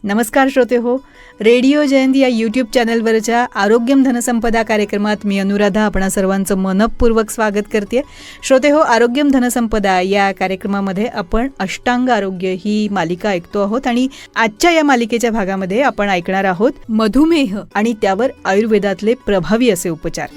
नमस्कार श्रोते हो, रेडिओ जयंत या यूट्यूब चॅनलवरच्या आरोग्यम धनसंपदा कार्यक्रमात मी अनुराधा आपणा सर्वांचं मनपूर्वक स्वागत करते. श्रोते हो, आरोग्यम धनसंपदा या कार्यक्रमामध्ये आपण अष्टांग आरोग्य ही मालिका ऐकतो आहोत आणि आजच्या या मालिकेच्या भागामध्ये आपण ऐकणार आहोत मधुमेह आणि त्यावर आयुर्वेदातले प्रभावी असे उपचार.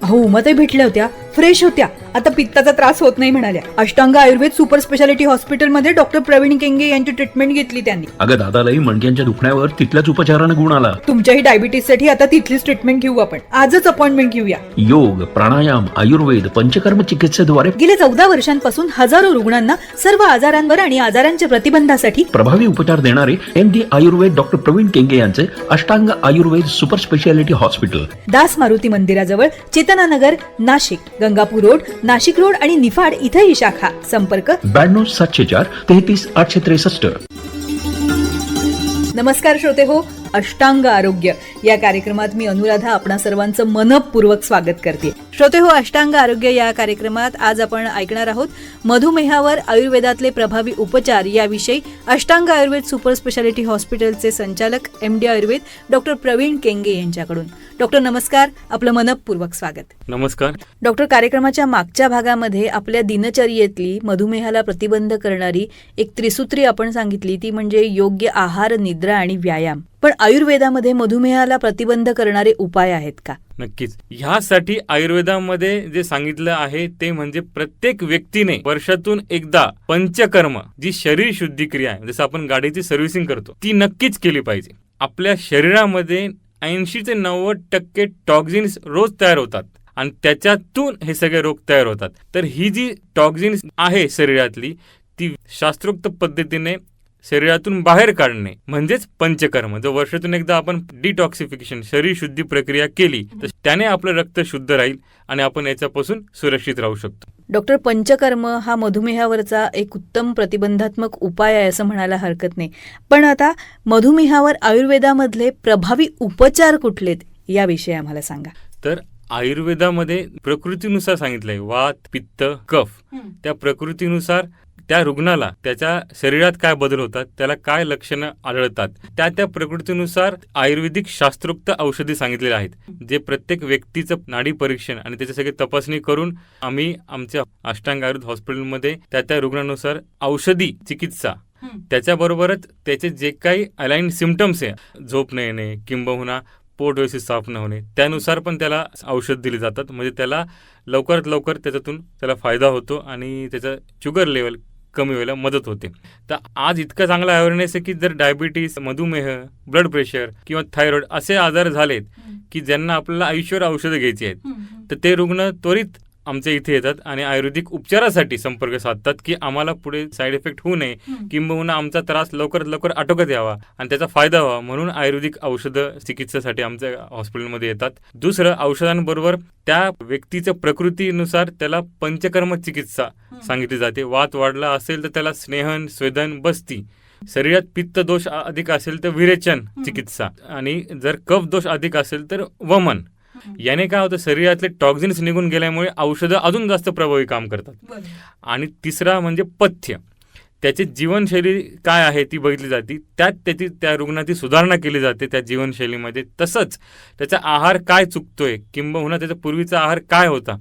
अहो, उमाताई भेटल्या होत्या, फ्रेश होत्या, आता पित्ताचा त्रास होत नाही म्हणाल्या. अष्टांग आयुर्वेद सुपर स्पेशालिटी हॉस्पिटलमध्ये डॉक्टर प्रवीण केंगे यांची ट्रीटमेंट घेतली त्यांनी. अगं दादालाही मणक्यांच्या दुखण्यावर तिथल्याच उपचारानं गुण आला. तुमच्याही डायबिटीससाठी आता तिथलीच ट्रीटमेंट घेऊ आपण. आजच अपॉइंटमेंट घेऊया. योग, प्राणायाम, आयुर्वेद, पंचकर्म चिकित्सेद्वारे गेल्या 14 वर्षांपासून हजारो रुग्णांना सर्व आजारांवर आणि आजारांच्या प्रतिबंधासाठी प्रभावी उपचार देणारे MD आयुर्वेद डॉक्टर प्रवीण केंगे यांचे Ashtang Ayurveda super speciality hospital, Das Maruti मंदिराजवळ, चेतनानगर, नाशिक, गंगापूर रोड, नाशिक रोड आणि निफाड इथे ही शाखा. संपर्क 92 704 33 863. नमस्कार श्रोते हो, अष्टांग आरोग्य या कार्यक्रमात मी अनुराधा आपणा सर्वांचं मनपूर्वक स्वागत करते. श्रोते हो, अष्टांग आरोग्य या कार्यक्रमात आज आपण ऐकणार आहोत मधुमेहावर आयुर्वेदातले प्रभावी उपचार याविषयी अष्टांग आयुर्वेद सुपर स्पेशालिटी हॉस्पिटलचे संचालक MD आयुर्वेद डॉक्टर प्रवीण केंगे यांच्याकडून. डॉक्टर नमस्कार, आपलं मनपूर्वक स्वागत. नमस्कार डॉक्टर, कार्यक्रमाच्या मागच्या भागामध्ये आपल्या दिनचर्येतली मधुमेहाला प्रतिबंध करणारी एक त्रिसूत्री आपण सांगितली, ती म्हणजे योग्य आहार, निद्रा आणि व्यायाम. पण आयुर्वेदामध्ये मधुमेहाला प्रतिबंध करणारे उपाय आहेत का? नक्कीच. ह्यासाठी आयुर्वेदामध्ये जे सांगितलं आहे ते म्हणजे प्रत्येक व्यक्तीने वर्षातून एकदा पंचकर्म, जी शरीर शुद्धी क्रिया आहे, जसं आपण गाडीची सर्व्हिसिंग करतो, ती नक्कीच केली पाहिजे. आपल्या शरीरामध्ये 80 ते 90% टॉक्झिन्स रोज तयार होतात आणि त्याच्यातून हे सगळे रोग तयार होतात. तर ही जी टॉक्झिन्स आहे शरीरातली, ती शास्त्रोक्त पद्धतीने शरीरातून बाहेर काढणे म्हणजेच पंचकर्म. जर वर्षातून एकदा आपण डिटॉक्सिफिकेशन, शरीर शुद्धी प्रक्रिया केली तर त्याने आपलं रक्त शुद्ध राहील आणि आपण याच्यापासून सुरक्षित राहू शकतो. डॉक्टर, पंचकर्म हा मधुमेहावरचा एक उत्तम प्रतिबंधात्मक उपाय आहे असं म्हणायला हरकत नाही. पण आता मधुमेहावर आयुर्वेदामधले प्रभावी उपचार कुठलेत याविषयी आम्हाला सांगा. तर आयुर्वेदामध्ये प्रकृतीनुसार सांगितलंय, वात, पित्त, कफ. त्या प्रकृतीनुसार त्या रुग्णाला त्याच्या शरीरात काय बदल होतात, त्याला काय लक्षणं आढळतात, त्या प्रकृतीनुसार आयुर्वेदिक शास्त्रोक्त औषधी सांगितलेले आहेत, जे प्रत्येक व्यक्तीचं नाडी परीक्षण आणि त्याची सगळी तपासणी करून आम्ही आमच्या अष्टांग आयुर्वेद हॉस्पिटलमध्ये त्या रुग्णानुसार औषधी चिकित्सा, त्याच्याबरोबरच त्याचे जे काही अलाइन सिम्पटम्स आहे, झोप न येणे किंबहुना पोट व्यवस्थित साफ न होणे, त्यानुसार पण त्याला औषध दिली जातात. म्हणजे त्याला लवकरात लवकर त्याच्यातून त्याला फायदा होतो आणि त्याचा शुगर लेवल कमी व्हायला मदत होते. तर आज इतका चांगला अवेअरनेस आहे की जर डायबिटीस, मधुमेह, ब्लड प्रेशर किंवा थायरॉइड असे आजार झालेत की ज्यांना आपल्याला आयुष्यभर औषधं घ्यायची आहेत, तर ते रुग्ण त्वरित आमच्या इथे येतात आणि आयुर्वेदिक उपचारासाठी संपर्क साधतात की आम्हाला पुढे साईड इफेक्ट होऊ नये किंबहुना आमचा त्रास लवकरात लवकर आटोक्यात यावा आणि त्याचा फायदा व्हावा, म्हणून आयुर्वेदिक औषधं चिकित्सेसाठी आमच्या हॉस्पिटलमध्ये येतात. दुसरं, औषधांबरोबर त्या व्यक्तीच्या प्रकृतीनुसार त्याला पंचकर्म चिकित्सा सांगितली जाते. वात वाढला असेल तर त्याला स्नेहन, स्वेदन, बस्ती. शरीरात पित्त दोष अधिक असेल तर विरेचन चिकित्सा आणि जर कफ दोष अधिक असेल तर वमन. याने काय होतं, शरीरातले टॉक्झिन्स निघून गेल्यामुळे औषधं अजून जास्त प्रभावी काम करतात. आणि तिसरा म्हणजे पथ्य, त्याची जीवनशैली काय आहे ती बघितली जाते, त्या रुग्णाची सुधारणा केली जाते त्या जीवनशैलीमध्ये. तसंच त्याचा आहार काय चुकतोय किंबहुना त्याचा पूर्वीचा आहार काय होता,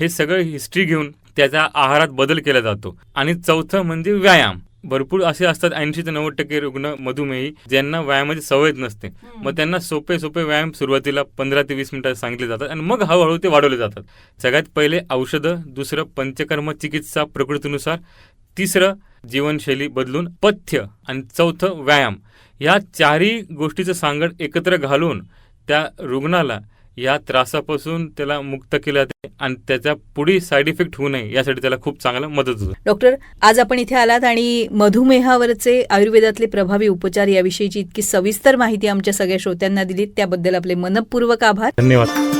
हे सगळं हिस्ट्री घेऊन त्याच्या आहारात बदल केला जातो. आणि चौथं म्हणजे व्यायाम. भरपूर असे असतात 80 ते 90% रुग्ण मधुमेही ज्यांना व्यायामाची सवयच नसते. मग त्यांना सोपे व्यायाम सुरुवातीला 15 ते 20 मिनिटं सांगितले जातात आणि मग हळूहळू ते वाढवले जातात. सगळ्यात पहिले औषधं, दुसरं पंचकर्म चिकित्सा प्रकृतीनुसार, तिसरं जीवनशैली बदलून पथ्य आणि चौथं व्यायाम. या चारही गोष्टीचं सांगड एकत्र घालून त्या रुग्णाला या त्रासापासून त्याला मुक्त केलं जाते आणि त्याचा पुढे साईड इफेक्ट होऊ नये यासाठी त्याला खूप चांगला मदत होतो. डॉक्टर, आज आपण इथे आलात आणि मधुमेहावरचे आयुर्वेदातले प्रभावी उपचार याविषयीची इतकी सविस्तर माहिती आमच्या सगळ्या श्रोत्यांना दिलीत, त्याबद्दल आपले मनपूर्वक आभार. धन्यवाद.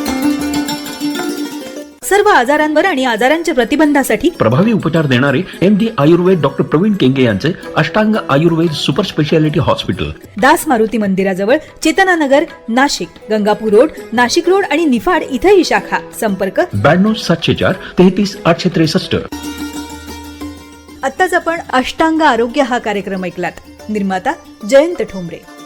सर्व आजारांवर आणि आजारांच्या प्रतिबंधासाठी प्रभावी उपचार देणारे MD आयुर्वेद डॉक्टर प्रवीण केंगे यांचे Ashtang Ayurveda super speciality hospital, Das Maruti मंदिराजवळ, चेतनानगर, नाशिक, गंगापूर रोड, नाशिक रोड आणि निफाड इथे ही शाखा. संपर्क 92 704 33 863. आत्ताच आपण अष्टांग आरोग्य हा कार्यक्रम ऐकलात. निर्माता जयंत ठोंबरे.